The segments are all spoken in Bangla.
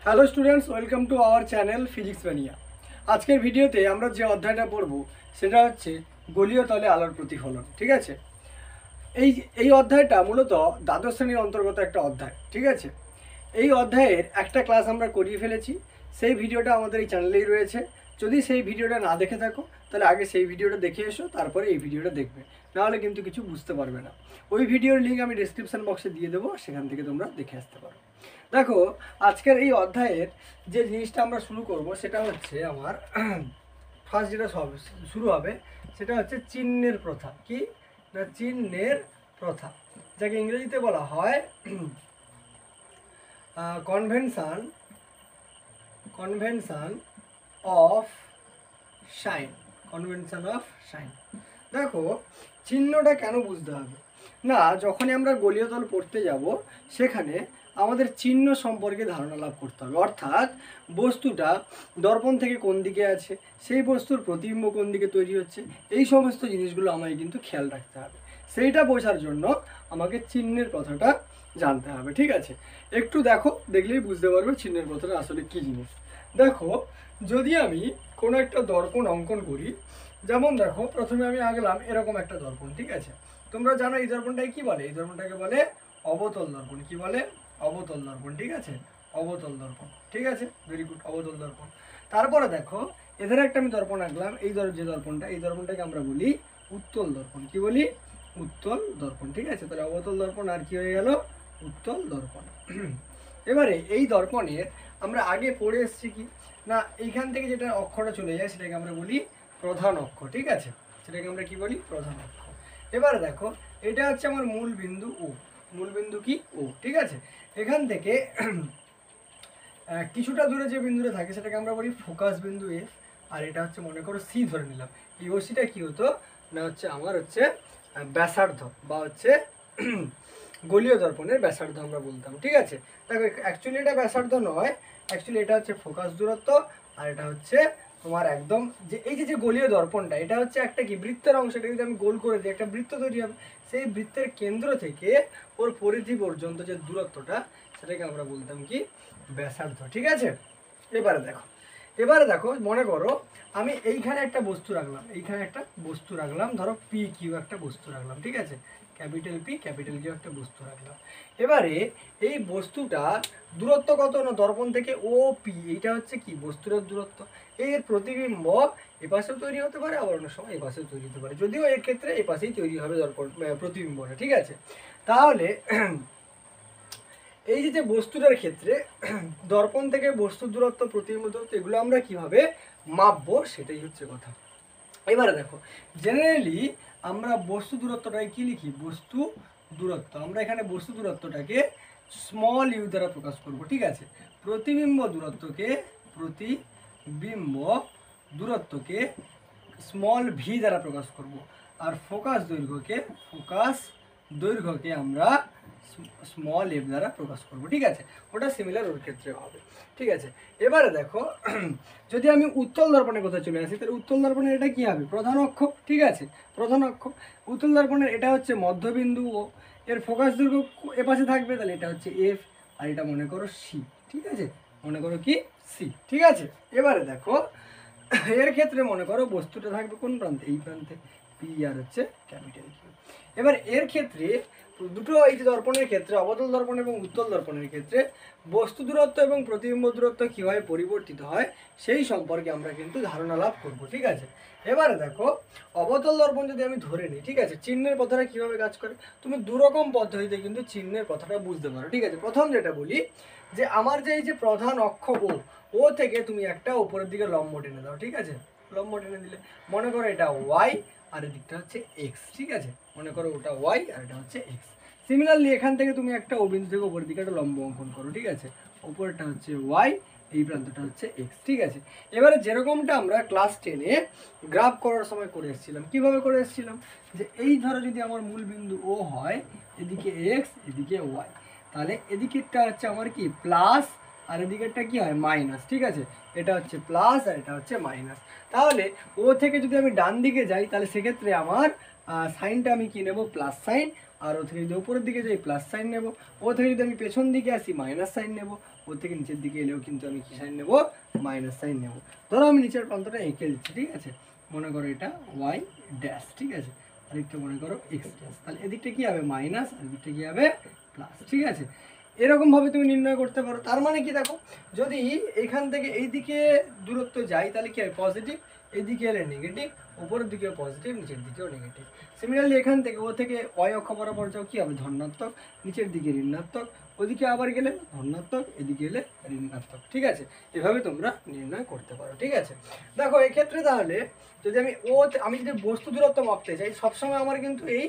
Hello students, welcome to our channel physics mania. আজকের ভিডিওতে আমরা যে অধ্যায়টা পড়ব সেটা হচ্ছে গোলীয় তলে আলোর প্রতিফলন। ঠিক আছে, এই এই অধ্যায়টা মূলত দ্বাদশ শ্রেণীর অন্তর্গত একটা অধ্যায়। ঠিক আছে, এই অধ্যায়ের একটা ক্লাস আমরা করিয়ে ফেলেছি, সেই ভিডিওটা আমাদের এই চ্যানেলেই রয়েছে। যদি সেই ভিডিওটা না দেখে থাকো তাহলে আগে সেই ভিডিওটা দেখে এসো, তারপরে এই ভিডিওটা দেখবে, নাহলে কিন্তু কিছু বুঝতে পারবে না। ওই ভিডিওর লিঙ্ক আমি ডিসক্রিপশান বক্সে দিয়ে দেবো, সেখান থেকে তোমরা দেখে আসতে পারো। দেখো, আজকের এই অধ্যায়ের যে জিনিসটা আমরা শুরু করব সেটা হচ্ছে আমার ফার্স্ট যেটা শুরু হবে সেটা হচ্ছে চিহ্নের প্রথা। কি না, চিহ্নের প্রথা, যাকে ইংরেজিতে বলা হয় convention of sign. Convention of sign. দেখো, চিহ্নটা কেন বুঝতে হবে না, যখনই আমরা গোলীয় তল পড়তে যাব সেখানে আমাদের চিহ্ন সম্পর্কে ধারণা লাভ করতে হবে। অর্থাৎ বস্তুটা দর্পণ থেকে কোন দিকে আছে, সেই বস্তুর প্রতিবিম্ব কোন দিকে তৈরি হচ্ছে, এই সমস্ত জিনিসগুলো আমাকে কিন্তু খেয়াল রাখতে হবে। সেইটা বোঝার জন্য আমাকে চিহ্নের কথাটা জানতে হবে। ঠিক আছে, একটু দেখো, দেখলেই বুঝতে পারবে চিহ্নের কথাটা আসলে কী জিনিস। দেখো, যদি আমি কোনো একটা দর্পণ অঙ্কন করি, যেমন দেখো প্রথমে আমি আঁকলাম এরকম একটা দর্পণ। ঠিক আছে, তোমরা জানো এই দর্পণটাকে কি বলে? এই দর্পণটাকে বলে অবতল দর্পণ। কি বলে? অবতল দর্পণ। ঠিক আছে, অবতল দর্পণ। ঠিক আছে, ভেরি গুড, অবতল দর্পণ। তারপরে দেখো, এদের একটা আমি দর্পণ আঁকলাম, এই যে দর্পণটা, এই দর্পণটাকে আমরা বলি উত্তল দর্পণ। কি বলি? উত্তল দর্পণ। ঠিক আছে, তাহলে অবতল দর্পণ আর কি হয়ে গেল? উত্তল দর্পণ। এবারে এই দর্পণের আমরা আগে পড়ে এসেছি কি না, এইখান থেকে যেটা অক্ষরটা চলে যায় সেটাকে আমরা বলি প্রধান অক্ষ। ঠিক আছে, সেটাকে আমরা কি বলি? প্রধান অক্ষ। এবারে দেখো, এটা হচ্ছে আমার মূল বিন্দু ও। মূল বিন্দু কি? ও। ঠিক আছে, এখান থেকে কিছুটা দূরে যে বিন্দুটা থাকে সেটাকে আমরা বলি ফোকাস বিন্দু এফ। আর এটা হচ্ছে মনে করো সি ধরে নিলাম। এই ওসিটা কি হতো না, হচ্ছে আমার হচ্ছে ব্যাসার্ধ, বা হচ্ছে গোলীয় দর্পণের ব্যাসার্ধ আমরা বলতাম। ঠিক আছে, দেখো অ্যাকচুয়ালি এটা ব্যাসার্ধ নয়, অ্যাকচুয়ালি এটা হচ্ছে ফোকাস দূরত্ব। আর এটা হচ্ছে তোমার একদম যে এই যে গোলীয় দর্পণটা, এটা হচ্ছে একটা কি বৃত্তের অংশ। এটা যদি আমি গোল করে দিই একটা বৃত্ত তৈরি হবে, সেই বৃত্তের কেন্দ্র থেকে ওর পরিধি পর্যন্ত যে দূরত্বটা সেটাকে আমরা বলতাম কি? ব্যাসার্ধ। ঠিক আছে, এবারে দেখো মনে করো আমি এইখানে একটা বস্তু রাখলাম, এইখানে একটা বস্তু রাখলাম, ধরো পি কিউ একটা বস্তু রাখলাম। ঠিক আছে, ক্যাপিটাল পি ক্যাপিটাল কিউ একটা বস্তু রাখলাম। এবারে এই বস্তুটা দূরত্ব কত না, দর্পণ থেকে ও পি, এইটা হচ্ছে কি বস্তুর দূরত্ব। এর প্রতিবিম্ব এপাশেও তৈরি হতে পারে, আবার অন্য সময় এপাশেও তৈরি হতে পারে, যদিও এর ক্ষেত্রে এপাশেই তৈরি হবে দর্পণ প্রতিবিম্বটা। ঠিক আছে, তাহলে এই যে বস্তুটার ক্ষেত্রে দর্পণ থেকে বস্তুর দূরত্ব, প্রতিবিম্ব দূরত্ব, এগুলো আমরা কিভাবে মাপবো সেটাই হচ্ছে কথা। এবারে দেখো, জেনারেলি আমরা বস্তু দূরত্বটাকে কি লিখি? বস্তু দূরত্ব। আমরা এখানে বস্তু দূরত্বটাকে স্মল ইউ দ্বারা প্রকাশ করব। ঠিক আছে, প্রতিবিম্ব দূরত্বকে স্মল ভি দ্বারা প্রকাশ করব। আর ফোকাস দৈর্ঘ্যকে আমরা স্মল এফ দ্বারা প্রকাশ করব। ঠিক আছে, ওটা সিমিলার ওর ক্ষেত্রে হবে। ঠিক আছে, এবারে দেখো, যদি আমি উত্তল দর্পণের কথা চলে আসি, তাহলে উত্তল দর্পণের এটা কি হবে? প্রধান অক্ষ। ঠিক আছে, প্রধান অক্ষ। উত্তল দর্পণের এটা হচ্ছে মধ্যবিন্দু ও, এর ফোকাস দৈর্ঘ্য এপাশে থাকবে, তাহলে এটা হচ্ছে এফ, আর এটা মনে করো সি। ঠিক আছে, মনে করো কি? সি। ঠিক আছে, এবারে দেখো, এর ক্ষেত্রে মনে করো বস্তুটা থাকবে কোন প্রান্তে? এই প্রান্তে, পি আর হচ্ছে ক্যাপিটাল কিউ। এবার এর ক্ষেত্রে দুটো, এই যে দর্পণের ক্ষেত্রে, অবতল দর্পণ এবং উত্তল দর্পণের ক্ষেত্রে বস্তু দূরত্ব এবং প্রতিবিম্ব দূরত্ব কীভাবে পরিবর্তিত হয় সেই সম্পর্কে আমরা কিন্তু ধারণা লাভ করব। ঠিক আছে, এবারে দেখো, অবতল দর্পণ যদি আমি ধরে নিই, ঠিক আছে, চিহ্নের কথাটা কীভাবে কাজ করে তুমি দুরকম পদ্ধতিতে কিন্তু চিহ্নের কথাটা বুঝতে পারো। ঠিক আছে, প্রথম যেটা বলি যে আমার যে এই যে প্রধান অক্ষ ও থেকে তুমি একটা উপরের দিকে লম্ব টেনে দাও। ঠিক আছে, লম্ব টেনে দিলে মনে করো এটা ওয়াই আর এদিকটা হচ্ছে এক্স। ঠিক আছে, মনে করো ওটা ওয়াই আর এটা হচ্ছে এক্স। সিমিলারলি এখান থেকে তুমি একটা বিন্দু থেকে উপরের দিকে একটা লম্ব অঙ্কন করো। ঠিক আছে, উপরেরটা হচ্ছে ওয়াই, এই প্রান্তটা হচ্ছে এক্স। ঠিক আছে, এবারে যেরকমটা আমরা ক্লাস 10-এ গ্রাফ করার সময় করে এসেছিলাম, কীভাবে করে এসেছিলাম? যে এই ধরো যদি আমার মূল বিন্দু ও হয়, এদিকে এক্স এদিকে ওয়াই, তাহলে এদিকেরটা হচ্ছে আমার কি প্লাস, আর এদিকেরটা কি হয়? মাইনাস। ঠিক আছে, এটা হচ্ছে প্লাস আর এটা হচ্ছে মাইনাস। তাহলে ও থেকে যদি আমি ডান দিকে যাই তাহলে সেক্ষেত্রে আমার সাইনটা আমি কি নেব? Plus sign. আর ও থেকে যদি উপরের দিকে যাই প্লাস সাইন নেব। ও থেকে যদি আমি পেছন দিকে আসি মাইনাস সাইন নেব। ও থেকে নিচের দিকে এলেও কিন্তু আমি কি সাইন নেবো, মাইনাস সাইন নেবো। ধরো আমি নিচের প্রান্তটা এঁকে দিচ্ছি, ঠিক আছে, মনে করো এটা ওয়াই ড্যাশ, ঠিক আছে, আরেকটা মনে করো এক্স ড্যাশ, তাহলে এদিকটা কি হবে মাইনাস, আর এদিকটা কি হবে প্লাস, ঠিক আছে। এরকমভাবে তুমি নির্ণয় করতে পারো। তার মানে কি দেখো, যদি এখান থেকে এই দিকে দূরত্ব যাই তাহলে কি হবে পজিটিভ, এইদিকে এলে নেগেটিভ, উপরের দিকেও পজিটিভ, নিচের দিকেও নেগেটিভ। সিমিলারলি এখান থেকে ও থেকে ওয়াই অক্ষ বরাবর যাও, কী হবে ধনাত্মক, নিচের দিকে ঋণাত্মক, ওদিকে আবার গেলে ধনাত্মক, এদিকে এলে ঋণাত্মক, ঠিক আছে। এভাবে তোমরা নির্ণয় করতে পারো, ঠিক আছে। দেখো এক্ষেত্রে তাহলে যদি আমি যদি বস্তু দূরত্ব মাপতে চাই, সবসময় আমার কিন্তু এই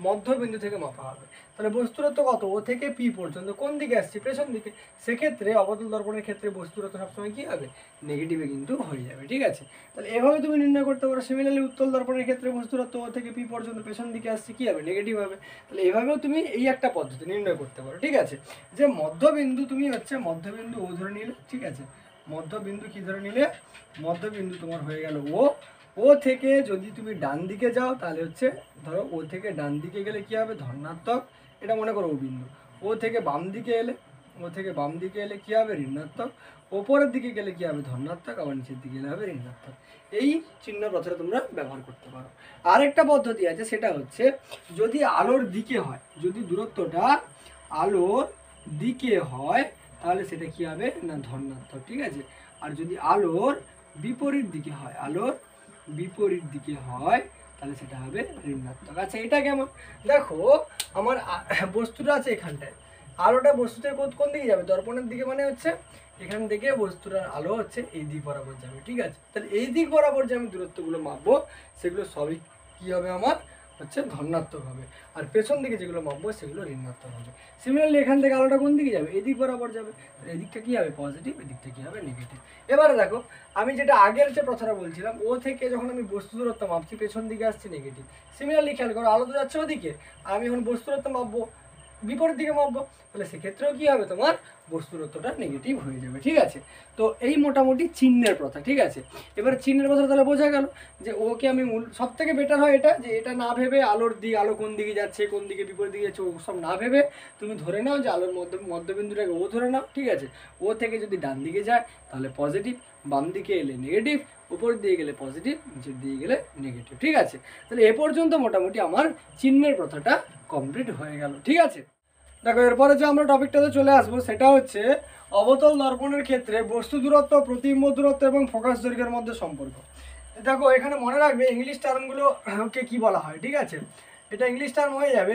মধ্যবিন্দু থেকে মাপা হবে। তাহলে বস্তু দূরত্ব কত, ও থেকে পি পর্যন্ত, কোন দিকে আসছে পেছন দিকে, সেক্ষেত্রে অবতল দর্পণের ক্ষেত্রে বস্তু দূরত্ব সবসময় কী হবে নেগেটিভে কিন্তু হয়ে যাবে, ঠিক আছে। তাহলে এভাবে তুমি নির্ণয় করতে পারো। সিমিলারলি উত্তল দর্পণের ক্ষেত্রে বস্তু দূরত্ব ও থেকে পি পর্যন্ত পেছন দিকে আসছে, কী হবে নেগেটিভ হবে। তাহলে এভাবেও তুমি এই একটা পদ্ধতি নির্ণয় করতে পারো, ঠিক আছে। যে মধ্যবিন্দু তুমি হচ্ছে মধ্যবিন্দু ও ধরে নিলে, ঠিক আছে, মধ্যবিন্দু কি ধরে নিলে, মধ্যবিন্দু তোমার হয়ে গেল ও থেকে যদি তুমি ডান দিকে যাও তাহলে হচ্ছে ধরো ও থেকে ডান দিকে গেলে কি হবে ধনাত্মক, এটা মনে করো ও বিন্দু। ও থেকে বাম দিকে এলে কি হবে ঋণাত্মক, ওপরের দিকে গেলে কি হবে ধনাত্মক, আবার নিচের দিকে গেলে হবে ঋণাত্মক। এই চিহ্ন পদ্ধতি তোমরা ব্যবহার করতে পারো। আরেকটা পদ্ধতি আছে, সেটা হচ্ছে যদি আলোর দিকে হয়, যদি দূরত্বটা আলোর দিকে হয় তাহলে সেটা কি হবে না ধনাত্মক, ঠিক আছে। আর যদি আলোর বিপরীত দিকে হয়, তাহলে সেটা হবে ঋণাত্মক। আচ্ছা এটা কেমন, দেখো আমার বস্তুটা আছে এখানটায়, আলোটা বস্তুতে কোন দিকে যাবে দর্পণের দিকে, মানে হচ্ছে এখান থেকে বস্তুটার আলো হচ্ছে এই দিক বরাবর যাবে, ঠিক আছে। তাহলে এই দিক বরাবর যে আমি দূরত্বগুলো মাপবো সেগুলো সবই কি হবে আমার হচ্ছে ধনাত্মক হবে, আর পেছন দিকে যেগুলো মাপবো সেগুলো ঋণাত্মক হবে। সিমিলারলি এখান থেকে আলোটা কোন দিকে যাবে, এই দিক বরাবর যাবে, এদিকটা কি হবে পজিটিভ, এদিকটা কি হবে নেগেটিভ। এবারে দেখো আমি যেটা আগের যে কথাটা বলছিলাম, ও থেকে যখন আমি বস্তু দূরত্ব মাপছি পেছন দিকে আসছে নেগেটিভ। সিমিলারলি খেয়াল করো আলো তো যাচ্ছে ওদিকে, আর আমি এখন বস্তু দূরত্ব মাপবো বিপরীত দিকে মাপবো, তাহলে সেক্ষেত্রেও কি হবে তোমার বস্তু দূরত্বটা নেগেটিভ হয়ে যাবে, ঠিক আছে। তো এই মোটামুটি চিহ্নের কথা, ঠিক আছে। এবার চিহ্নের কথা তাহলে বোঝা গেল যে ওকে আমি সব থেকে বেটার হয় এটা, যে এটা না ভেবে আলোর দিক, আলো কোন দিকে যাচ্ছে কোন দিকে বিপরীত দিকে যাচ্ছে সব না ভেবে তুমি ধরে নাও যে আলোর মধ্যবিন্দুটাকে ও ধরে নাও, ঠিক আছে। ও থেকে যদি ডান দিকে যায় তাহলে পজিটিভ, বাম দিকে এলে নেগেটিভ, উপর দিয়ে গেলে পজিটিভ, নিচের দিয়ে গেলে নেগেটিভ, ঠিক আছে। তাহলে এ পর্যন্ত মোটামুটি আমার চিহ্নের কথাটা কমপ্লিট হয়ে গেল, ঠিক আছে। দেখো এরপরে যে আমরা টপিকটাতে চলে আসবো সেটা হচ্ছে অবতল দর্পণের ক্ষেত্রে বস্তু দূরত্ব, প্রতিবিম্ব দূরত্ব এবং ফোকাস দৈর্ঘ্যের মধ্যে সম্পর্ক। দেখো এখানে মনে রাখবে ইংলিশ টার্মগুলোকে কি বলা হয়, ঠিক আছে। এটা ইংলিশ টার্ম হয়ে যাবে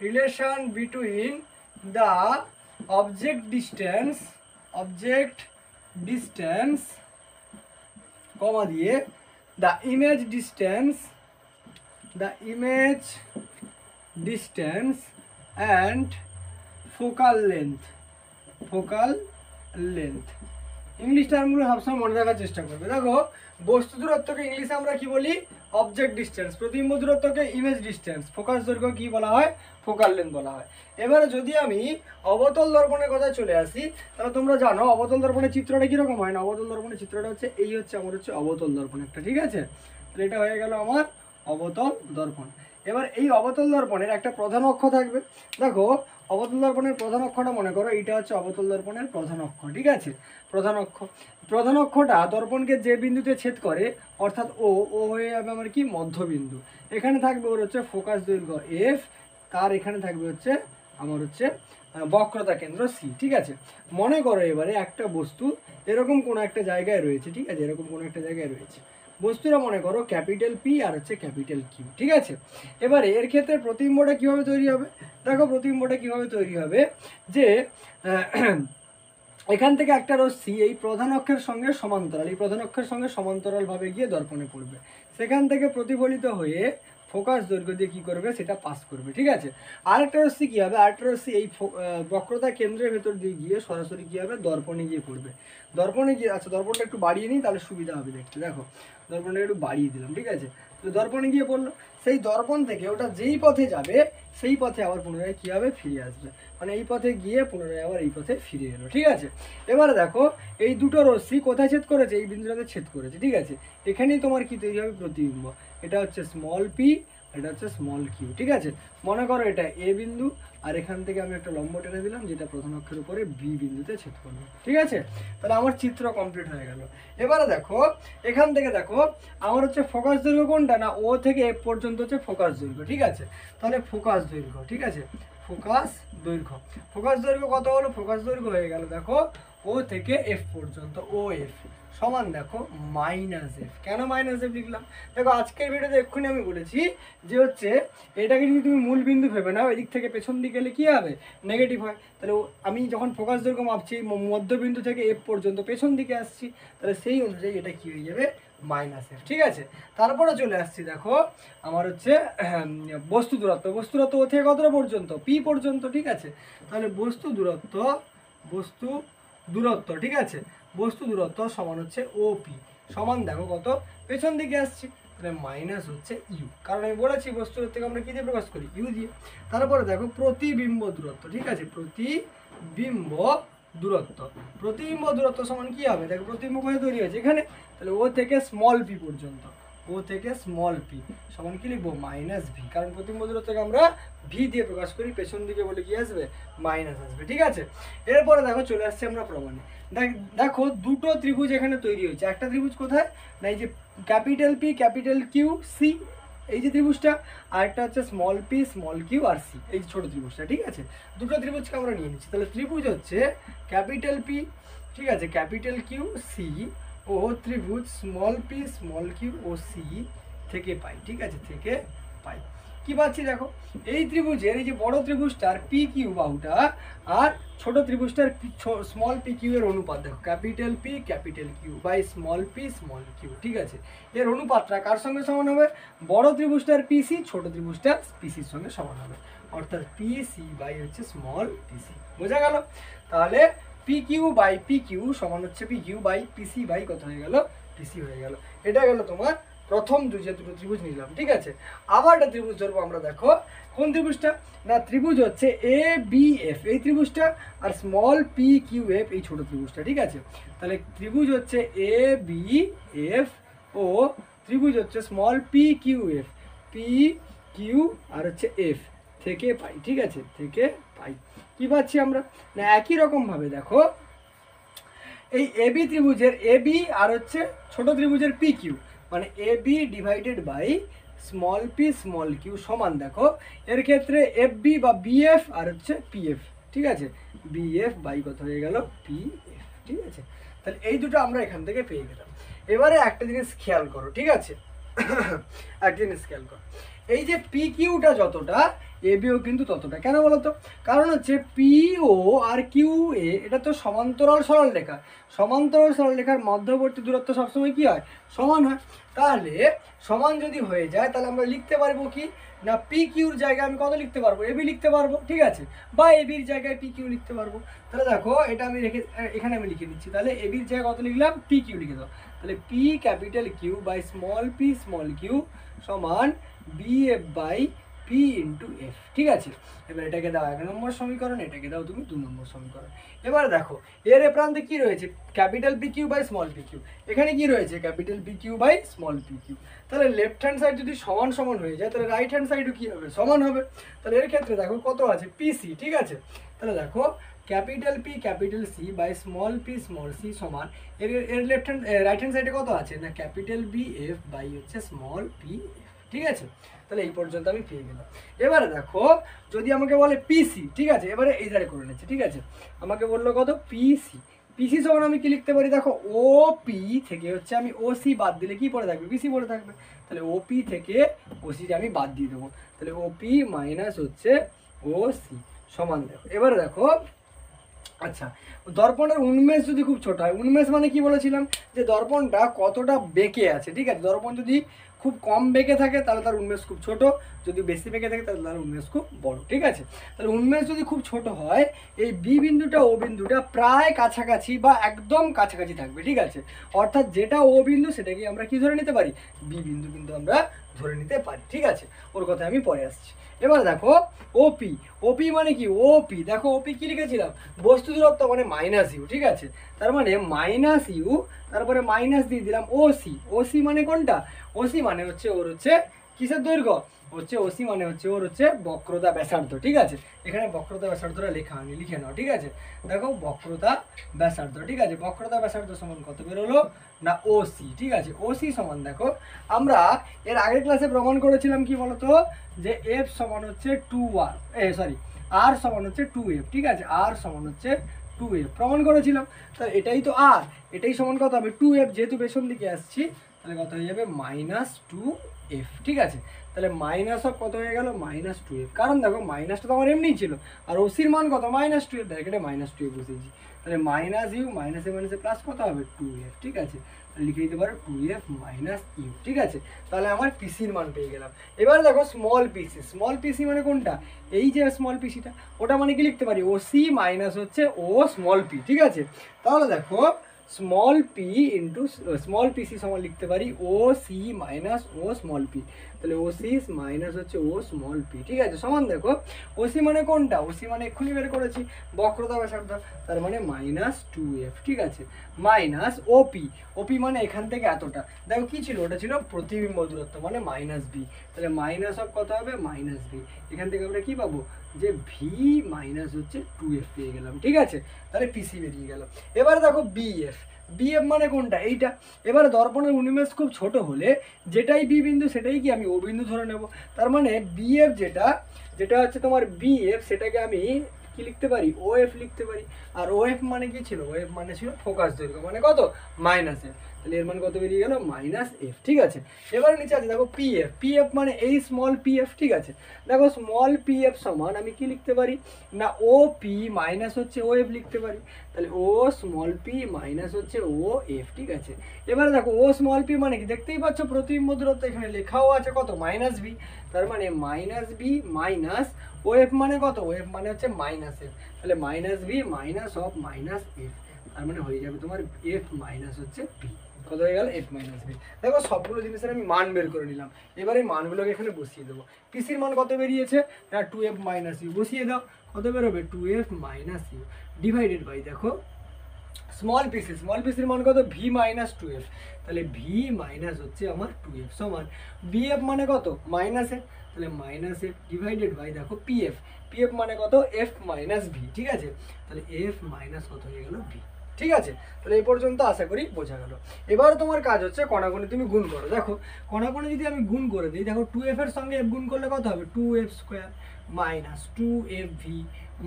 relation between the object distance comma দিয়ে the image distance and focal length. English টার্মগুলো সবসময় মনে রাখার চেষ্টা করবে। দেখো বস্তু দূরত্বকে ইংলিশে আমরা কি বলি অবজেক্ট ডিস্টেন্স, প্রতিবিম্ব দূরত্বকে ইমেজ ডিস্টেন্স, ফোকাস দৈর্ঘ্য কি বলা হয় ফোকাল লেন্থ বলা হয়। এবারে যদি আমি অবতল দর্পণের কথা চলে আসি, তাহলে তোমরা জানো অবতল দর্পণের চিত্রটা কীরকম হয় না, অবতল দর্পণের চিত্রটা হচ্ছে এই হচ্ছে আমার হচ্ছে অবতল দর্পণ একটা, ঠিক আছে। তাহলে এটা হয়ে গেল আমার অবতল দর্পণ। এবার এই অবতল দর্পণের একটা প্রধান অক্ষ থাকবে। দেখো অবতল দর্পণের প্রধান অক্ষটা মনে করো এটা হচ্ছে অবতল দর্পণের প্রধান অক্ষ, ঠিক আছে। প্রধান অক্ষটা দর্পণকে যে বিন্দুতে ছেদ করে, অর্থাৎ ও হয়ে যাবে আমার কি মধ্যবিন্দু। এখানে থাকবে ওর হচ্ছে ফোকাস দৈর্ঘ্য এফ, তার এখানে থাকবে হচ্ছে আমার হচ্ছে বক্রতা কেন্দ্র সি, ঠিক আছে। মনে করো এবারে একটা বস্তু এরকম কোনো একটা জায়গায় রয়েছে, ঠিক আছে, এরকম কোনো একটা জায়গায় রয়েছে বস্তুটা মনে করো ক্যাপিটাল পি আর হচ্ছে ক্যাপিটাল কিউ, ঠিক আছে। এবারে এর ক্ষেত্রে প্রতিবিম্বটা কীভাবে তৈরি হবে, দেখো প্রতিবিম্বটা কীভাবে তৈরি হবে যে এখান থেকে একটা রশ্মি এই প্রধান অক্ষের সঙ্গে সমান্তরালভাবে গিয়ে দর্পণে পড়বে, সেখান থেকে প্রতিফলিত হয়ে ফোকাস দৈর্ঘ্য দিয়ে কী করবে সেটা পাস করবে, ঠিক আছে। আরেকটা রশ্মি কী হবে, আরেকটা রশ্মি এই বক্রতা কেন্দ্রের ভেতর দিয়ে গিয়ে সরাসরি কী হবে দর্পণে গিয়ে পড়বে। দর্পণে গিয়ে আচ্ছা দর্পণটা একটু বাড়িয়ে নিই তাহলে সুবিধা হবে দেখতে। দেখো দর্পণটা একটু বাড়িয়ে দিলাম, ঠিক আছে। তো দর্পণে গিয়ে পড়লো, সেই দর্পণ থেকে ওটা যেই পথে যাবে সেই পথে আবার পুনরায় কী হবে ফিরে আসবে, মানে এই পথে গিয়ে পুনরায় আবার এই পথে ফিরে এলো, ঠিক আছে। এবারে দেখো এই দুটো রশ্মি কোথায় ছেদ করেছে, এই বিন্দুটাতে ছেদ করেছে, ঠিক আছে। এখানেই তোমার কি তৈরি হবে প্রতিবিম্ব, এটা হচ্ছে স্মল পি, এটা হচ্ছে স্মল কিউ, ঠিক আছে। মনে করো এটা এ বিন্দু আর এখান থেকে আমি একটা লম্ব টেনে দিলাম যেটা প্রথম অক্ষের উপরে বি বিন্দুতে ছেদ করবে। ঠিক আছে, তাহলে আমার চিত্র কমপ্লিট হয়ে গেল। এবারে দেখো এখান থেকে দেখো আমার হচ্ছে ফোকাস দৈর্ঘ্য কোনটা, না ও থেকে এফ পর্যন্ত হচ্ছে ফোকাস দৈর্ঘ্য। ঠিক আছে, তাহলে ফোকাস দৈর্ঘ্য, ঠিক আছে, ফোকাস দৈর্ঘ্য, ফোকাস দৈর্ঘ্য কত হলো, ফোকাস দৈর্ঘ্য হয়ে গেল দেখো ও থেকে এফ পর্যন্ত, ও এফ সমান দেখো মাইনাস এফ। কেন মাইনাস এফ লিখলাম, দেখো আজকের ভিডিওতে এক্ষুনি আমি বলেছি যে হচ্ছে এটাকে যদি তুমি মূল বিন্দু ভেবে নাও, এদিক থেকে পেছন দিকে গেলে কী হবে, নেগেটিভ হয়। তাহলে আমি যখন ফোকাস দৈর্ঘ্য মাপছি মধ্যবিন্দু থেকে এফ পর্যন্ত পেছন দিকে আসছি, তাহলে সেই অনুযায়ী এটা কী হয়ে যাবে, মাইনাস এফ। ঠিক আছে, তারপরে চলে আসছি দেখো আমার হচ্ছে বস্তু দূরত্ব, বস্তু দূরত্ব ও থেকে কতটা পর্যন্ত, পি পর্যন্ত। ঠিক আছে, তাহলে বস্তু দূরত্ব, বস্তু দূরত্ব, ঠিক আছে, বস্তু দূরত্ব সমান হচ্ছে ওপি, সমান দেখো কত, পেছন দিকে আসছি, তাহলে মাইনাস হচ্ছে ইউ, কারণ আমি বলেছি বস্তু দূরত্বকে আমরা কী দিয়ে প্রকাশ করি, ইউ দিয়ে। তারপরে দেখো প্রতিবিম্ব দূরত্ব, ঠিক আছে, প্রতিবিম্ব দূরত্ব, প্রতিবিম্ব দূরত্ব সমান কী হবে, দেখো প্রতিবিম্ব কোথায় তৈরি হয়েছে, এখানে, তাহলে ও থেকে স্মল পি পর্যন্ত, ও থেকে স্মল পি সমান কি লিখবো, মাইনাস ভি, কারণ প্রতিবিম্ব দূরত্বকে আমরা ভি দিয়ে প্রকাশ করি, পেছন দিকে বলে কি আসবে, মাইনাস আসবে। ঠিক আছে, এরপরে দেখো চলে আসছে আমরা প্রমাণে। দেখো দুটো ত্রিভুজ এখানে তৈরি হয়েছে, একটা ত্রিভুজ কোথায়, না এই যে capital P capital Q C, এই যে ত্রিভুজটা, আর একটা হচ্ছে স্মল পি স্মল কিউ আর সি, এই যে ছোটো ত্রিভুজটা। ঠিক আছে, দুটো ত্রিভুজকে আমরা নিয়ে নিচ্ছি, তাহলে ত্রিভুজ হচ্ছে ক্যাপিটাল পি, ঠিক আছে, ক্যাপিটাল কিউ সি ও ত্রিভুজ স্মল পি স্মল কিউ ও সি থেকে পাই। ঠিক আছে, থেকে পাই কি পাচ্ছি, দেখো এই ত্রিভুজের এই যে বড় ত্রিভুজটার পি কিউ বাহুটা আর ছোট ত্রিভুজটার স্মল পি কিউ এর অনুপাত, দেখো capital P capital Q by small P small Q. ঠিক আছে, এর অনুপাতটা কার সঙ্গে সমান হবে, বড় ত্রিভুজটার পিসি ছোট ত্রিভুজটার পিসির সঙ্গে সমান হবে, অর্থাৎ পিসি বাই হচ্ছে স্মল পিসি। বোঝা গেল, তাহলে P Q by P Q সমান হচ্ছে P Q by PC by কত হয়ে গেল, পিসি হয়ে গেল। এটা গেল তোমার প্রথম দুটো ত্রিভুজ নিলাম। ঠিক আছে, আবার একটা ত্রিভুজ ধরবো আমরা, দেখো কোন ত্রিভুজটা, না ত্রিভুজ হচ্ছে এ বি এফ এই ত্রিভুজটা, আর স্মল পি কিউ এফ এই ছোট ত্রিভুজটা। ঠিক আছে, তাহলে ত্রিভুজ হচ্ছে এ বি এফ ও ত্রিভুজ হচ্ছে small P Q F, P Q আর হচ্ছে এফ থেকে পাই। ঠিক আছে, থেকে পাই কি পাচ্ছি আমরা, না একই রকমভাবে দেখো এই এবি ত্রিভুজের এবি আর হচ্ছে ছোট ত্রিভুজের পি কিউ, মানে A B divided by small P small Q সমান, দেখো এর ক্ষেত্রে এফ বি বা বিএফ আর হচ্ছে পিএফ। ঠিক আছে, বিএফ বাই কত হয়ে গেল, পিএফ। ঠিক আছে, তাহলে এই দুটো আমরা এখান থেকে পেয়ে গেলাম। এবারে একটা জিনিস খেয়াল করো, ঠিক আছে, একটা জিনিস খেয়াল করো, এই যে পি কিউটা যতটা এ বিও কিন্তু ততটা, কেন বলো তো, কারণ হচ্ছে পি ও আর কিউ এ এটা তো সমান্তরাল সরলরেখা, সমান্তরাল সরলরেখার মধ্যবর্তী দূরত্ব সবসময় কি হয়, সমান হয়। তাহলে সমান যদি হয়ে যায় তাহলে আমরা লিখতে পারবো কি, না পি কিউর জায়গায় আমি কত লিখতে পারবো, এবি লিখতে পারবো। ঠিক আছে, বা এবির জায়গায় পি কিউ লিখতে পারবো। তাহলে দেখো এটা আমি এখানে আমি লিখে দিচ্ছি, তাহলে এবির জায়গায় কত লিখলাম, পি কিউ লিখে দাও, তাহলে P capital Q by small P small Q সমান B F by P into F. ঠিক আছে, এবার এটাকে দাও 1 নম্বর সমীকরণ, এটাকে দাও তুমি 2 নম্বর সমীকরণ। এবার দেখো এর এ প্রান্তে কি রয়েছে, capital P Q by small P Q, এখানে কি রয়েছে, capital P Q by small P Q. তাহলে লেফট হ্যান্ড সাইড যদি সমান সমান হয়ে যায় তাহলে রাইট হ্যান্ড সাইডও কি হবে, সমান হবে। তাহলে এর ক্ষেত্রে দেখো কত আছে, পিসি। ঠিক আছে, তাহলে দেখো capital P capital C by small P small C সমান এর লেফট হ্যান্ড রাইট হ্যান্ড সাইডে কত আছে, না ক্যাপিটাল বি এফ বাই হচ্ছে স্মল পি এফ। ঠিক আছে, তাহলে এই পর্যন্ত আমি পেয়ে গেলাম। এবারে দেখো যদি আমাকে বলে পিসি, ঠিক আছে, এবারে এই ধারে করে নিচ্ছে। ঠিক আছে, আমাকে বললো কত, পিসি, পিসি সমান আমি কি লিখতে পারি, দেখো ও পি থেকে হচ্ছে আমি ও সি বাদ দিলে কি পড়ে থাকবে, পিসি পড়ে থাকবে। তাহলে ও পি থেকে ও সি আমি বাদ দিয়ে দেবো, তাহলে ও পি মাইনাস হচ্ছে ও সি সমান, দেখো এবারে দেখো আচ্ছা দর্পণের উন্মেষ যদি খুব ছোট হয়, উন্মেষ মানে কি বলেছিলাম যে দর্পণটা কতটা বেঁকে আছে। ঠিক আছে, দর্পণ যদি খুব কম বেঁকে থাকে তাহলে তার উন্মেষ খুব ছোট, যদি বেশি বেঁকে থাকে তাহলে তার উন্মেষ খুব বড়। ঠিক আছে, তাহলে উন্মেষ যদি খুব ছোট হয় এই বি বিন্দুটা ও বিন্দুটা প্রায় কাছাকাছি বা একদম কাছাকাছি থাকবে। ঠিক আছে, অর্থাৎ যেটা ও বিন্দু সেটাকে আমরা কি ধরে নিতে পারি, বি বিন্দু কিন্তু আমরা ধরে নিতে পারি। ঠিক আছে, ওর কথা আমি পরে আসছি। এবার দেখো ওপি, ওপি মানে কি, ওপি দেখো ওপি কি লিখেছিলাম, বস্তু দূরত্ব মানে মাইনাস ইউ। ঠিক আছে, তার মানে মাইনাস ইউ, তারপরে মাইনাস দিয়ে দিলাম ওসি, ওসি মানে কোনটা, ওসি মানে হচ্ছে ওর হচ্ছে কিসের দৈর্ঘ্য, হচ্ছে ওসি মানে হচ্ছে ওর হচ্ছে বক্রতা ব্যাসার্ধ, ঠিক আছে। এখানে বক্রতা ব্যাসার্ধটা লেখা হয়নি, লিখে নাও, ঠিক আছে। দেখো বক্রতা ব্যাসার্ধ, ঠিক আছে, বক্রতা ব্যাসার্ধ সমান কত বেরোলো না ওসি, ঠিক আছে। ওসি সমান দেখো আমরা এর আগের ক্লাসে প্রমাণ করেছিলাম কি বলতো, যে এফ সমান হচ্ছে 2r, সরি আর সমান হচ্ছে 2f, ঠিক আছে, আর সমান হচ্ছে 2f প্রমাণ করেছিলাম। তো এটাই তো আর, এটাই সমান কত হবে 2f, যেহেতু পেছন দিকে আসছি তাহলে কত হয়ে যাবে -2f, ঠিক আছে। তাহলে মাইনাস অফ কত হয়ে গেল -2f, কারণ দেখো মাইনাসটা তো আমার এমনিই ছিল, আর ওসির মান কত -2f, ডাইরেক্ট -2f বসেছি। তাহলে -u মাইনাসে মাইনাসে প্লাস কত হবে 2f, ঠিক আছে, লিখে দিতে পারো 2f - u, ঠিক আছে। তাহলে আমার পিসির মান পেয়ে গেলাম। এবার দেখো স্মল পিসি মানে কোনটা, এই যে স্মল পিসিটা, ওটা মানে কি লিখতে পারি ওসি মাইনাস হচ্ছে ও স্মল পি, ঠিক আছে। তাহলে দেখো স্মল পি ইন্টু স্মল পিসি সমান লিখতে পারি ও সি মাইনাস ও স্মল পি, তাহলে ও সি মাইনাস হচ্ছে ও স্মল পি, ঠিক আছে, সমান দেখো ওসি মানে কোনটা, ওসি মানে এক্ষুনি বের করেছি বক্রতা ব্যাসার্ধ, তার মানে -2f, ঠিক আছে, মাইনাস ওপি, ওপি মানে এখান থেকে এতটা, দেখো কি ছিল, ওটা ছিল প্রতিবিম্ব দূরত্ব মানে -b, তাহলে মাইনাস অফ কত হবে -b, এখান থেকে আমরা কি পাবো যে ভি মাইনাস হচ্ছে 2f পেয়ে গেলাম, ঠিক আছে। তাহলে পিসি বেরিয়ে গেল। এবার দেখো বিএফ, বিএফ মানে কোনটা এইটা। এবার দর্পণের উন্মেষ খুব ছোট হলে যেটাই বি বিন্দু সেটাই কি আমি ও বিন্দু ধরে নেব, তার মানে বিএফ যেটা যেটা হচ্ছে তোমার বিএফ, সেটাকে আমি কি লিখতে পারি ওএফ লিখতে পারি। আর ওএফ মানে কি ছিল, ওএফ মানে ছিল ফোকাস দৈর্ঘ্য, মানে কত -f, তাহলে এর মান কত বেরিয়ে গেল -f, ঠিক আছে। এবারে নিচে আছে দেখো পিএফ, পিএফ মানে এই স্মল পিএফ, ঠিক আছে। দেখো স্মল পিএফ সমান আমি কি লিখতে পারি না ও পি মাইনাস হচ্ছে ও এফ লিখতে পারি, তাহলে ও স্মল পি মাইনাস হচ্ছে ও এফ, ঠিক আছে। এবারে দেখো ও স্মল পি মানে কি দেখতেই পাচ্ছ প্রতিবিম্ব দূরত্ব, এখানে লেখাও আছে কত -b, তার মানে -b মাইনাস ও এফ মানে কত, ও এফ মানে হচ্ছে -f, তাহলে -b মাইনাস অফ -f, তার মানে হয়ে যাবে তোমার f মাইনাস হচ্ছে p, কত হয়ে গেল f মাইনাস বি। দেখো সবগুলো জিনিসের আমি মান বের করে নিলাম, এবারে মানগুলোকে এখানে বসিয়ে দেবো। পিসির মান কত বেরিয়েছে না 2f মাইনাস ইউ, বসিয়ে দাও, কত বেরোবে 2f minus U divided by দেখো স্মল পিসির মান কত ভি মাইনাস 2f, তাহলে ভি মাইনাস হচ্ছে আমার 2f সমান বিএফ মানে কত -f, তাহলে -f ডিভাইডেড বাই দেখো পিএফ, পিএফ মানে কত f মাইনাস ভি, ঠিক আছে, তাহলে f মাইনাস কত হয়ে গেল ভি, ঠিক আছে। তাহলে এই পর্যন্ত আশা করি বোঝা গেল। এবার তোমার কাজ হচ্ছে কণাকণি তুমি গুণ করো। দেখো কণাকণি যদি আমি গুণ করে দিই, দেখো 2f এর সঙ্গে f গুণ করলে কত হবে 2f square minus 2fv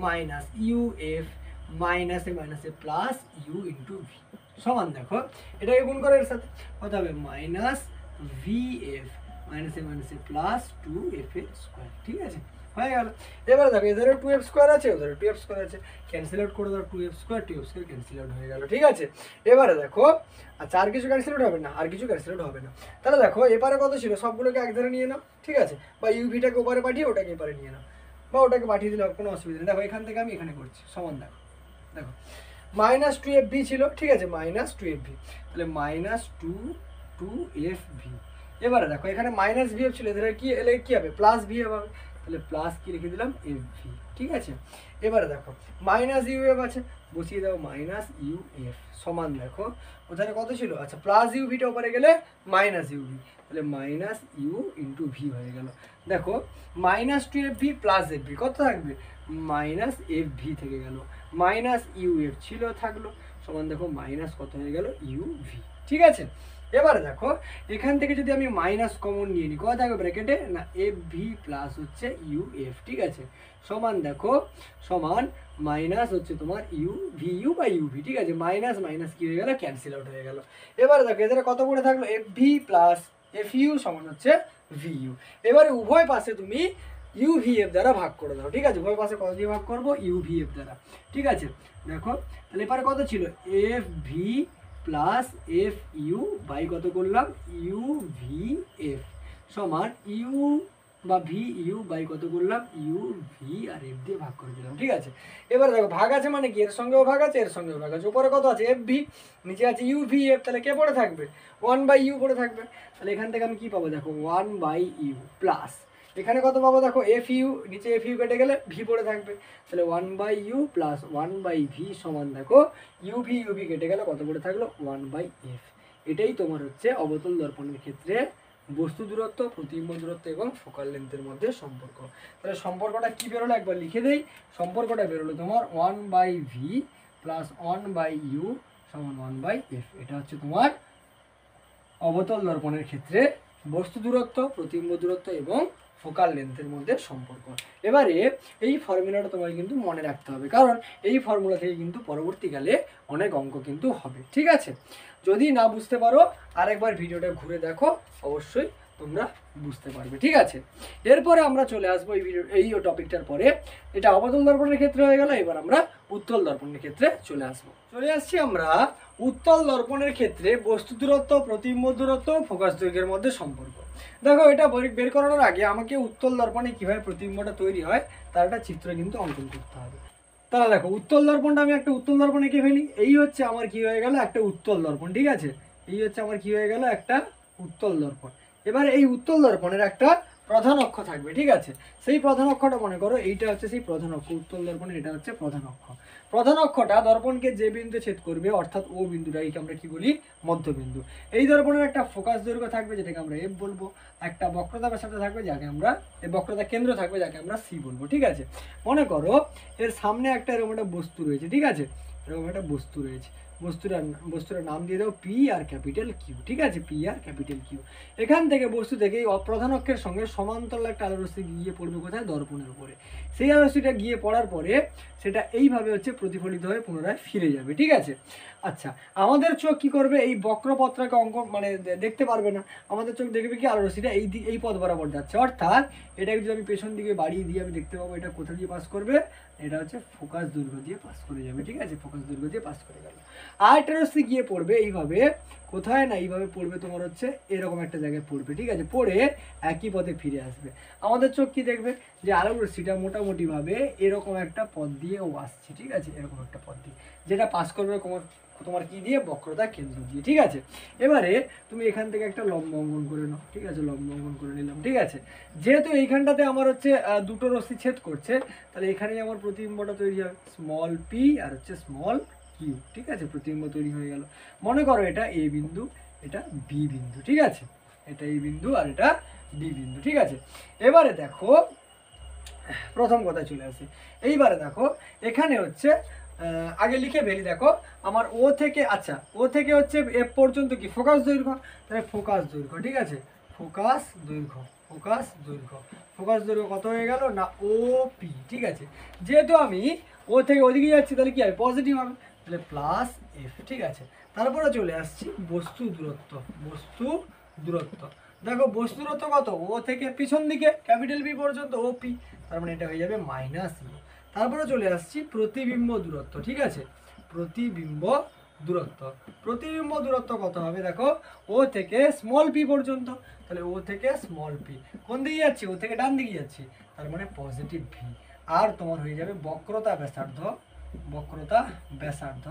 minus uf মাইনাসে মাইনাসে প্লাস ইউ ইন্টু ভি সমান দেখো এটাকে গুণ করে এর সাথে কত হবে -vf মাইনাসে মাইনাসে প্লাস 2f স্কোয়ার, ঠিক আছে, হয়ে গেল। এবারে দেখো এধারে 2f স্কোয়ার আছে, ওধারে 2f স্কোয়ার আছে, ক্যান্সেল আউট করে দাও 2f স্কোয়ার ক্যান্সেল আউট হয়ে গেল, ঠিক আছে। এবারে দেখো আচ্ছা আর কিছু ক্যান্সেল আউট হবে না, আর কিছু ক্যান্সেল আউট হবে না, তাহলে দেখো এবারে কত ছিল সবগুলোকে এক ধারে নিয়ে নাও, ঠিক আছে, বা ইউভিটাকে ওপারে পাঠিয়ে ওটাকে এপারে নিয়ে নাও, বা ওটাকে পাঠিয়ে দিলে কোনো অসুবিধা নেই। দেখো এখান থেকে আমি এখানে করছি সমান, দেখো দেখো -2fv ছিল, ঠিক আছে, -2fv, তাহলে -2f v। এবারে দেখো এখানে -vf ছিল, এদের কি এলে কি হবে +v হবে, তাহলে প্লাস কি লিখে দিলাম fv, ঠিক আছে। এবারে দেখো -uf আছে, বসিয়ে দাও -uf সমান দেখো ওখানে কত ছিল, আচ্ছা +uv টা উপরে গেলে -uv, তাহলে -u ইন্টু v হয়ে গেল। দেখো -2fv +fv কত থাকবে -fv থেকে গেল, -uf ছিল থাকলো সমান দেখো মাইনাস কত হয়ে গেল uv, ঠিক আছে। এবারে দেখো এখান থেকে যদি আমি মাইনাস কমন নিয়ে নিই কত থাকবে ব্র্যাকেটে না fv প্লাস হচ্ছে uf, ঠিক আছে, সমান দেখো সমান মাইনাস হচ্ছে তোমার vu বা uv, ঠিক আছে, মাইনাস মাইনাস কি হয়ে গেল ক্যান্সেল আউট হয়ে গেল। এবারে দেখো এদের কত করে থাকলো fv প্লাস fu সমান হচ্ছে vu। এবারে উভয় পাশে তুমি UVF দ্বারা ভাগ করে দাও, ঠিক আছে, উভয় পাশে কত দিয়ে ভাগ করবো UVF দ্বারা, ঠিক আছে। দেখো তাহলে এবারে কত ছিল FV প্লাস FU বাই কত করলাম UVF সমান ইউ বা ভি ইউ বাই কত করলাম UV আর F দিয়ে ভাগ করে দিলাম, ঠিক আছে। এবারে দেখো ভাগ আছে মানে কি এর সঙ্গেও ভাগ আছে এর সঙ্গেও ভাগ আছে, উপরে কত আছে FV নিচে আছে UVF, তাহলে কে পড়ে থাকবে 1/u পড়ে থাকবে, তাহলে এখান থেকে আমি কি পাবো দেখো 1/u প্লাস এখানে কত পাবো দেখো FU নিচে FU কেটে গেলে ভি পড়ে থাকবে, তাহলে 1/u প্লাস 1/v সমান দেখো UV কেটে গেলে কত পড়ে থাকলো 1/f। এটাই তোমার হচ্ছে অবতল দর্পণের ক্ষেত্রে বস্তু দূরত্ব, প্রতিবিম্ব দূরত্ব এবং ফোকাল লেন্থের মধ্যে সম্পর্ক। তাহলে সম্পর্কটা কি বেরোলো একবার লিখে দেই। সম্পর্কটা বেরোলো তোমার 1/v প্লাস 1/u সমান 1/f। এটা হচ্ছে তোমার অবতল দর্পণের ক্ষেত্রে বস্তু দূরত্ব, প্রতিবিম্ব দূরত্ব এবং ফোকাল লেন্থের মধ্যে সম্পর্ক। এবারে এই ফর্মুলাটা তোমাকে কিন্তু মনে রাখতে হবে, কারণ এই ফর্মুলা থেকে কিন্তু পরবর্তীকালে অনেক অঙ্ক কিন্তু হবে। ঠিক আছে, যদি না বুঝতে পারো আরেকবার ভিডিওটা ঘুরে দেখো, অবশ্যই তোমরা বুঝতে পারবে। ঠিক আছে, এরপরে আমরা চলে আসবো এই টপিকটার পরে। এটা অবতল দর্পণের ক্ষেত্রে হয়ে গেল, এবার আমরা উত্তল দর্পণের ক্ষেত্রে চলে আসছি আমরা উত্তল দর্পণের ক্ষেত্রে বস্তু দূরত্ব, প্রতিবিম্ব দূরত্ব, ফোকাস দৈর্ঘ্যের মধ্যে সম্পর্ক। দেখো, এটা বের করানোর আগে আমাকে উত্তল দর্পণে কিভাবে প্রতিবিম্বটা তৈরি হয় তার একটা চিত্র কিন্তু অঙ্কন করতে হবে। তাহলে দেখো, উত্তল দর্পণটা আমি একটা উত্তল দর্পণ এঁকে ফেলি। এই হচ্ছে আমার কি হয়ে গেল, একটা উত্তল দর্পণ। ঠিক আছে, এই হচ্ছে আমার কি হয়ে গেল, একটা উত্তল দর্পণ। এবার এই উত্তল দর্পণের একটা প্রধান অক্ষ থাকবে। ঠিক আছে, সেই প্রধান অক্ষটা মনে করো এইটা হচ্ছে সেই প্রধান অক্ষ। উত্তল দর্পণের এটা হচ্ছে প্রধান অক্ষ। প্রধান অক্ষটা দর্পণকে যে বিন্দু ছেদ করবে, অর্থাৎ ও বিন্দুটাকে আমরা কি বলি, মধ্যবিন্দু। এই দর্পণের একটা ফোকাস দৈর্ঘ্য থাকবে, যেটাকে আমরা এফ বলবো। একটা বক্রতা ব্যাসার্ধ থাকবে, যাকে আমরা বক্রতা কেন্দ্র থাকবে, যাকে আমরা সি বলবো। ঠিক আছে, মনে করো এর সামনে একটা এরকম একটা বস্তু রয়েছে। ঠিক আছে, এরকম একটা বস্তু রয়েছে। বস্তুটার নাম দিয়ে দাও পি আর ক্যাপিটাল কিউ। ঠিক আছে, পি আর ক্যাপিটাল কিউ। এখান থেকে বস্তু থেকে এই প্রধান অক্ষের সঙ্গে সমান্তরাল একটা আলো রশ্মি গিয়ে পড়বে কোথায়, দর্পণের উপরে। সেই আলো রশ্মিটা গিয়ে পড়ার পরে সেটা এইভাবে হচ্ছে প্রতিফলিত হয়ে পুনরায় ফিরে যাবে। ঠিক আছে, আচ্ছা, আমাদের চোখ কি করবে, এই বক্রপত্রাকে মানে দেখতে পারবে না। আমাদের চোখ দেখবে কি, আলো রশ্মিটা এই পথ বরাবর যাচ্ছে, অর্থাৎ এটাকে যদি আমি পেছন দিকে বাড়িয়ে দিয়ে আমি দেখতে পাবো এটা কোথা দিয়ে পাস করবে, এটা হচ্ছে ফোকাস দৈর্ঘ্য দিয়ে পাস করে যাবে। ঠিক আছে, ফোকাস দৈর্ঘ্য দিয়ে পাস করে গেল। আর একটা রশ্মি গিয়ে পড়বে এইভাবে কোথায় না, এইভাবে পড়বে তোমার হচ্ছে এরকম একটা জায়গায় পড়বে। ঠিক আছে, পড়ে একই পথে ফিরে আসবে। আমাদের চোখ কি দেখবে, যে আলো রশ্মিটা মোটামুটিভাবে এরকম একটা পথ দিয়ে ও আসছে। ঠিক আছে, এরকম একটা পথ দিয়ে, যেটা পাস করবে তোমার কি দিয়ে, বক্রতা কেন্দ্র দিয়ে। ঠিক আছে, এবারে তুমি এখান থেকে একটা লম্ব অঙ্কন করে নাও। ঠিক আছে, লম্ব অঙ্কন করে নিলাম। ঠিক আছে, যেহেতু এইখানটাতে আমার হচ্ছে দুটো রশ্মি ছেদ করছে, তাহলে এখানেই আমার প্রতিবিম্বটা তৈরি হবে, স্মল পি আর হচ্ছে স্মল কিউ। ঠিক আছে, প্রতিবিম্ব তৈরি হয়ে গেল। মনে করো এটা এ বিন্দু, এটা বি বিন্দু। ঠিক আছে, এটা এ বিন্দু আর এটা বি বিন্দু। ঠিক আছে, এবারে দেখো প্রথম কথা চলে আসে। এইবারে দেখো এখানে হচ্ছে আগে লিখে ফেলি। দেখো আমার ও থেকে, আচ্ছা, ও থেকে হচ্ছে এফ পর্যন্ত কি ফোকাস দৈর্ঘ্য, তাহলে ফোকাস দৈর্ঘ্য। ঠিক আছে, ফোকাস দৈর্ঘ্য, ফোকাস দৈর্ঘ্য, ফোকাস দৈর্ঘ্য কত হয়ে গেল না, ও পি। ঠিক আছে, যেহেতু আমি ও থেকে ওদিকে যাচ্ছি, তাহলে কি হবে, পজিটিভ হবে, তাহলে প্লাস এফ। ঠিক আছে, তারপরে চলে আসছি বস্তু দূরত্ব। বস্তু দূরত্ব, দেখো বস্তু দূরত্ব কত, ও থেকে পিছন দিকে ক্যাপিটাল বি পর্যন্ত ও পি, তার মানে এটা হয়ে যাবে মাইনাস ই। তারপরে চলে আসছি প্রতিবিম্ব দূরত্ব। ঠিক আছে, প্রতিবিম্ব দূরত্ব, প্রতিবিম্ব দূরত্ব কত হবে, দেখো ও থেকে স্মল পি পর্যন্ত, তাহলে ও থেকে স্মল পি কোন দিকে যাচ্ছি, ও থেকে ডান দিকে যাচ্ছি, তার মানে পজিটিভ ভি। আর তোমার হয়ে যাবে বক্রতা ব্যাসার্ধ, বক্রতা ব্যাসার্ধ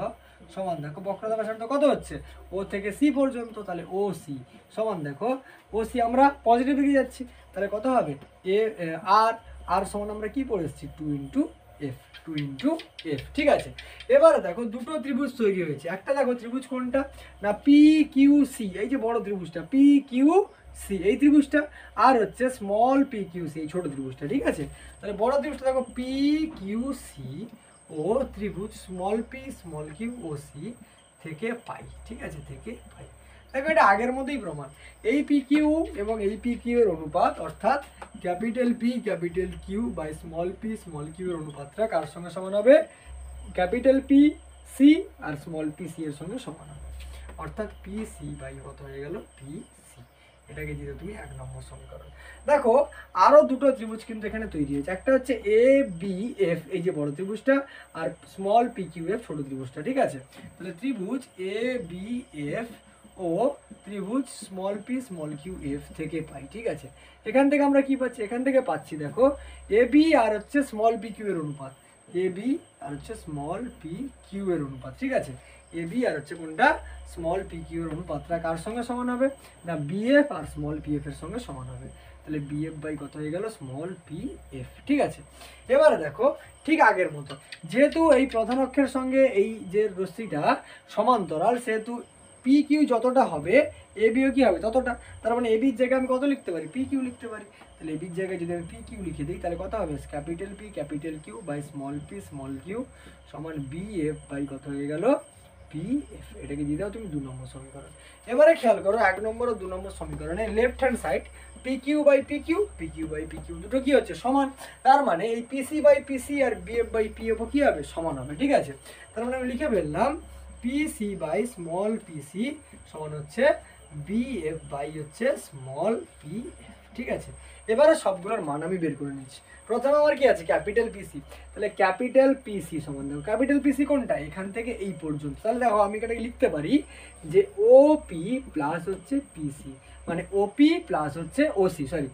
সমান, দেখো বক্রতা ব্যাসার্ধ কত হচ্ছে, ও থেকে সি পর্যন্ত, তাহলে ও সি সমান, দেখো ও সি আমরা পজিটিভ দিকে যাচ্ছি, তাহলে কত হবে, এ আর আর সমান আমরা কি পড়ে এসেছি, 2 ইন্টু এফ, 2 ইন্টু এফ। ঠিক আছে, এবারে দেখো দুটো ত্রিভুজ তৈরি হয়েছে। একটা দেখো ত্রিভুজ কোনটা না, পি কিউ সি, এই যে বড় ত্রিভুজটা পি কিউ সি, এই ত্রিভুজটা, আর হচ্ছে স্মল পি কিউ সি, এই ছোট ত্রিভুজটা। ঠিক আছে, তাহলে বড় ত্রিভুজটা দেখো পি কিউ সি ও ত্রিভুজ স্মল পি স্মল কিউ ও সি থেকে পাই। ঠিক আছে, থেকে পাই। দেখো এটা আগের মতোই প্রমাণ, এই পি কিউ এবং এই পি কিউ এর অনুপাত, অর্থাৎ capital P capital Q by small P small Q এর অনুপাতটা কার সঙ্গে সমান হবে, ক্যাপিটাল পি সি আর স্মল পি সি এর সঙ্গে সমান হবে, অর্থাৎ পি সি বাই কত হয়ে গেল, পি সি। এটাকে দিতে তুমি 1 নম্বর সমীকরণ। দেখো আরো দুটো ত্রিভুজ কিন্তু এখানে তৈরি হয়েছে, একটা হচ্ছে এ বি এফ, এই যে বড় ত্রিভুজটা, আর স্মল পি কিউ এফ ছোট ত্রিভুজটা। ঠিক আছে, তাহলে ত্রিভুজ এ বি এফ ও ত্রিভুজ small P small Q F থেকে পাই। ঠিক আছে, এখান থেকে আমরা কি পাচ্ছি, এখান থেকে পাচ্ছি দেখো এ বি আর হচ্ছে স্মল পি কিউ এর অনুপাত, এ বি আর হচ্ছে স্মল পি কিউ এর অনুপাত। ঠিক আছে, এ বি আর হচ্ছে কোনটা, স্মল পি কিউ এর অনুপাতটা কার সঙ্গে সমান হবে না, বিএফ আর স্মল পি এফ এর সঙ্গে সমান হবে, তাহলে বিএফ বাই কত হয়ে গেল, স্মল পি এফ। ঠিক আছে, এবারে দেখো ঠিক আগের মতো, যেহেতু এই প্রধান অক্ষের সঙ্গে এই যে রশ্মিটা সমান্তরাল, সেহেতু পি কিউ যতটা হবে এ বিও কি হবে ততটা, তার মানে এ বির জায়গায় আমি কত লিখতে পারি, পি কিউ লিখতে পারি। তাহলে এ বির জায়গায় যদি আমি পি কিউ লিখে দিই তাহলে কত হবে, capital P capital Q by small P small Q সমান বি এফ বাই কত হয়ে গেল, পি এফ। এটাকে দিয়ে দাও তুমি 2 নম্বর সমীকরণ। এবারে খেয়াল করো 1 নম্বর ও 2 নম্বর সমীকরণে left hand side P Q by P Q, P Q by P Q দুটো কি হচ্ছে সমান, তার মানে এই পিসি বাই পিসি আর বিএফ বাই পিএফও কি হবে সমান হবে, ঠিক আছে। তার মানে আমি লিখে ফেললাম পিসি বাই স্মল পিসি সমান হচ্ছে বিএফ বাই হচ্ছে স্মল পি, ঠিক আছে। এবারে সবগুলোর মান আমি বের করে নিচ্ছি। প্রথমে আমার কি আছে, ক্যাপিটাল পিসি, তাহলে ক্যাপিটাল পিসি সমান দেখো ক্যাপিটাল পিসি কোনটা, এখান থেকে এই পর্যন্ত, তাহলে দেখো আমি এটাকে লিখতে পারি যে ওপি প্লাস হচ্ছে পিসি, মানে ওপি প্লাস হচ্ছে ওসি, সরি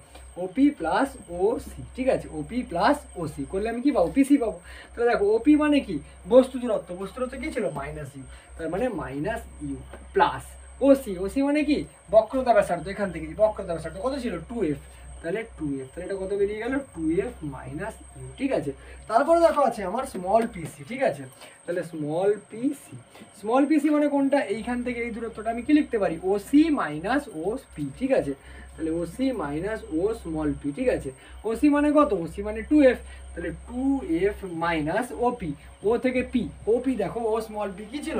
ওপি প্লাস ওসি, ঠিক আছে। ওপি প্লাস ওসি করলে আমি কি পাবো, পিসি পাবো। তাহলে দেখো ওপি মানে কি, বস্তু দূরত্ব, বস্তু দূরত্ব কি ছিল মাইনাস ইউ, তার মানে minus U plus OC, OC মানে কি বক্রতা ব্যাসার্ধ, এখান থেকে বক্রতা ব্যাসার্ধ কত ছিল 2f, তাহলে 2f, তাহলে এটা কত বেরিয়ে গেল 2f মাইনাস ইউ, ঠিক আছে। তারপরে দেখো আছে আমার স্মল পিসি, ঠিক আছে। তাহলে স্মল পিসি, স্মল পিসি মানে কোনটা, এইখান থেকে এই দূরত্বটা আমি কি লিখতে পারি, ওসি মাইনাস ও পি, ঠিক আছে। তাহলে ওসি মাইনাস ও স্মল পি, ঠিক আছে। ওসি মানে কত, ওসি মানে 2f, তাহলে 2f মাইনাস ওপি, ও থেকে পি, ওপি দেখো ও স্মল পি কি ছিল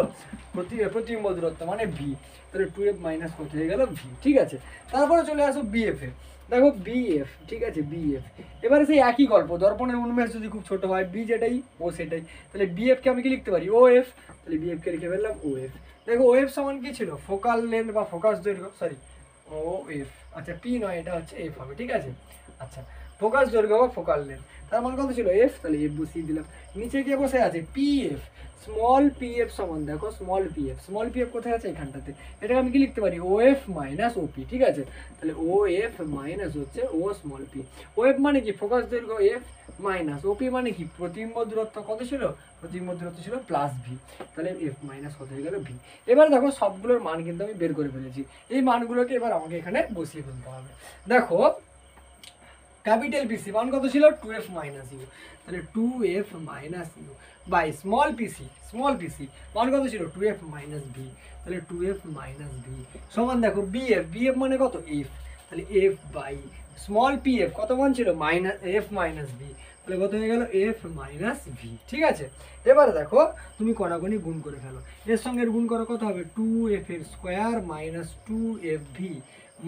প্রতিবিম্ব দূরত্ব মানে ভি, তাহলে 2f মাইনাস কত হয়ে গেল ভি, ঠিক আছে। তারপরে চলে আসো বিএফ এ, দেখো বিএফ, ঠিক আছে বিএফ। এবারে সেই একই গল্প, দর্পণের উন্মেষ যদি খুব ছোট হয়, বি যেটাই ও সেটাই, তাহলে বিএফকে আমি কি লিখতে পারি ও এফ, তাহলে বিএফকে লিখে ফেললাম ও এফ। দেখো ও এফ সমান কি ছিল, ফোকাল লেন্থ বা ফোকাস দৈর্ঘ্য, সরি ও এফ, আচ্ছা পি নয় এটা হচ্ছে এফ হবে, ঠিক আছে। আচ্ছা ফোকাস দৈর্ঘ্য বা ফোকাল লেন্থ, তার মান কত ছিল এফ, তাহলে এফ বসিয়ে দিলাম। নিচে গিয়ে বসে আছে P F, small P F সমান দেখো small P F, small P F কোথায় আছে এখানটাতে, এটাকে আমি কি লিখতে পারি ও এফ মাইনাস ওপি, ঠিক আছে। তাহলে ও এফ মাইনাস হচ্ছে ও স্মল পি, ও এফ মানে কি ফোকাস দৈর্ঘ্য এফ মাইনাস ওপি মানে কি প্রতিবিম্ব দূরত্ব কত ছিল, প্রতিবিম্ব দূরত্ব ছিল প্লাস ভি, তাহলে এফ মাইনাস কত হয়ে গেল ভি। এবার দেখো সবগুলোর মান কিন্তু আমি বের করে ফেলেছি, এই মানগুলোকে এবার আমাকে এখানে বসিয়ে ফেলতে হবে। দেখো ক্যাপিটাল পিসি মান কত ছিল 2f মাইনাস ইউ, তাহলে 2f minus U by small PC, small PC মান কত ছিল 2f মাইনাস ভি, তাহলে 2f মাইনাস ভি সমান দেখো বিএফ, বিএফ মানে কত এফ, তাহলে এফ বাই স্মল পিএফ কত মান ছিল মাইনাস এফ মাইনাস ভি, তাহলে কত হয়ে গেল এফ মাইনাস ভি, ঠিক আছে। এবারে দেখো তুমি কণাকণি গুণ করে ফেলো, এর সঙ্গে গুণ করো কত হবে 2f এর square minus 2f V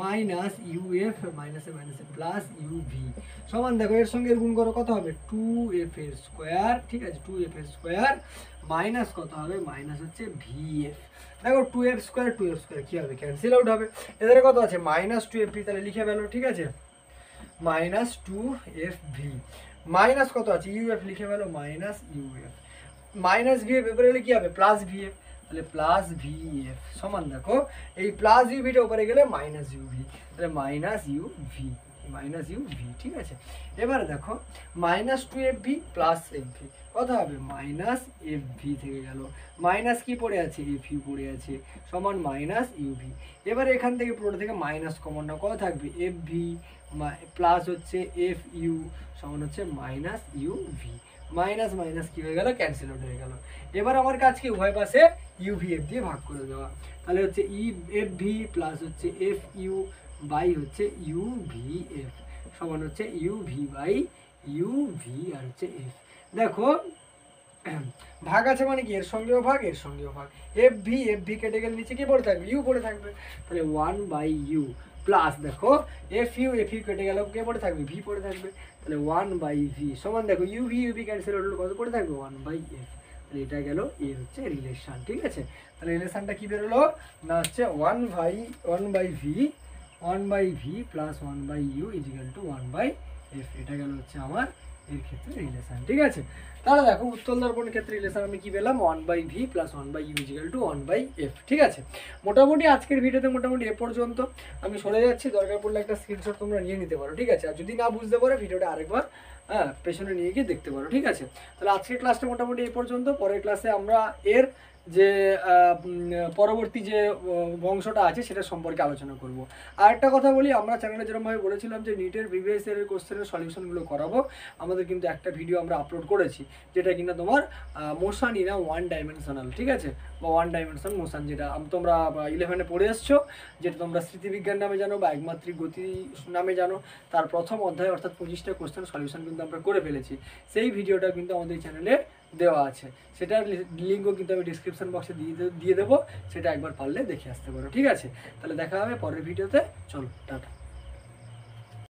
minus UF মাইনাসে মাইনাসে প্লাস ইউভি সমান দেখো এর সঙ্গে গুণ করো কত হবে 2f এর স্কোয়ার, ঠিক আছে 2f এর স্কোয়ার মাইনাস কত হবে মাইনাস হচ্ছে ভিএফ, দেখো 2f স্কোয়ার কি হবে ক্যান্সেল আউট হবে, এদের কত আছে মাইনাস 2f ভি, তাহলে লিখে ফেলো, ঠিক আছে মাইনাস 2f ভি মাইনাস কত আছে ইউএফ লিখে ফেলো মাইনাস ইউএফ মাইনাস ভিএফ, এবারে হলে কি হবে প্লাস ভিএফ, তাহলে প্লাস ভিএফ সমান দেখো এই প্লাস ইউভিটা উপরে গেলে মাইনাস ইউভি, তাহলে মাইনাস ইউভি, মাইনাস ইউভি, ঠিক আছে। এবারে দেখো মাইনাস 2fv প্লাস এফভি কত হবে মাইনাস এফভি থেকে গেল, মাইনাস কি পড়ে আছে এফ ইউ পড়ে আছে সমান মাইনাস ইউভি। এবার এখান থেকে পুরোটা থেকে মাইনাস কমন না কত থাকবে এফভি প্লাস হচ্ছে এফ ইউ সমান হচ্ছে মাইনাস ইউভি, মাইনাস মাইনাস কি হয়ে গেল ক্যান্সেল আউট হয়ে গেল। এবার আমার কাজ কি উভয় পাশে ইউভিএফ দিয়ে ভাগ করে দেওয়া, তাহলে হচ্ছে ই এফ ভি প্লাস হচ্ছে এফ ইউ বাই হচ্ছে ইউভিএফ সমান হচ্ছে ইউভি বাই ইউভি আর হচ্ছে এফ। দেখো ভাগ আছে মানে কি এর সঙ্গেও ভাগ এর সঙ্গেও ভাগ, এফ ভি কেটে গেলে নিচে কি পড়ে থাকবে ইউ পড়ে থাকবে, তাহলে 1 বাই ইউ প্লাস দেখো এফ ইউ কেটে গেল কে পড়ে থাকবে ভি পড়ে থাকবে, তাহলে 1 বাই ভি সমান দেখো ইউভি ক্যান্সেল হলো কত পড়ে থাকবে 1 বাই এফ, তাহলে এটা গেল এ হচ্ছে রিলেশন, ঠিক আছে। তাহলে রিলেশনটা কি বেরোলো না হচ্ছে 1 by V plus 1 by U equal to 1 by F, এটা গেল হচ্ছে আমার এর ক্ষেত্রে রিলেশন, ঠিক আছে। তাহলে দেখো উত্তল দর্পণের ক্ষেত্রে রিলেশন আমি কি পেলাম 1 by V plus 1 by U equal to 1 by F, ঠিক আছে। মোটামুটি আজকের ভিডিওতে মোটামুটি এ পর্যন্ত, আমি সরে যাচ্ছি, দরকার পড়লে একটা স্ক্রিনশট তোমরা নিয়ে নিতে পারো, ঠিক আছে। আর যদি না বুঝতে পারো ভিডিওটা আরেকবার পেছনে নিয়ে গিয়ে দেখতে পারো, ঠিক আছে। তাহলে আজকের ক্লাসটা মোটামুটি এই পর্যন্ত, পরের ক্লাসে আমরা এর যে পরবর্তী যে অংশটা আছে সেটা সম্পর্কে আলোচনা করব। আর একটা কথা বলি, আমরা চ্যানেলে যেরকমভাবে বলেছিলাম যে নিটের প্রিভিয়াস ইয়ারের কোশ্চেনের সলিউশনগুলো করাবো, আমাদের কিন্তু একটা ভিডিও আমরা আপলোড করেছি, যেটা কিনা তোমার motion in a one dimensional, ঠিক আছে, বা ওয়ান ডাইমেনশন মোশন, যেটা তোমরা 11-এ পড়ে এসছো, যেটা তোমরা স্মৃতিবিজ্ঞান নামে জানো বা একমাত্রিক গতি নামে জানো, তার প্রথম অধ্যায় অর্থাৎ 25টা কোশ্চেন সলিউশন কিন্তু আমরা করে ফেলেছি। সেই ভিডিওটা কিন্তু আমাদের চ্যানেলে দেওয়া আছে, সেটার লিঙ্কও কিন্তু আমি ডিসক্রিপশন বক্সে দিয়ে দেবো, সেটা একবার পারলে দেখে আসতে পারো, ঠিক আছে। তাহলে দেখা হবে পরের ভিডিওতে, চলো টাটা।